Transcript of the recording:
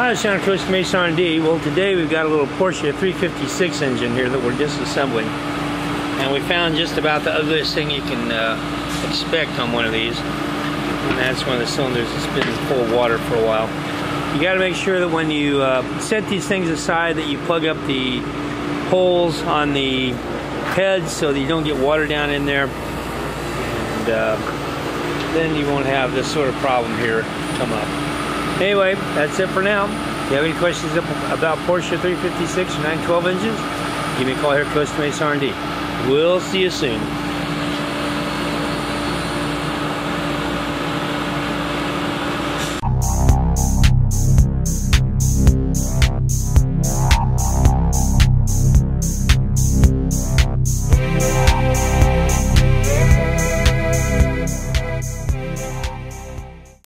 Hi, it's John Coast from R&D. Well, today we've got a little Porsche 356 engine here that we're disassembling. And we found just about the ugliest thing you can expect on one of these. And that's one of the cylinders that's been full of water for a while. You got to make sure that when you set these things aside that you plug up the holes on the heads so that you don't get water down in there. And then you won't have this sort of problem here come up. Anyway, that's it for now. If you have any questions about Porsche 356 or 912 engines, give me a call here at Coast from R&D. We'll see you soon.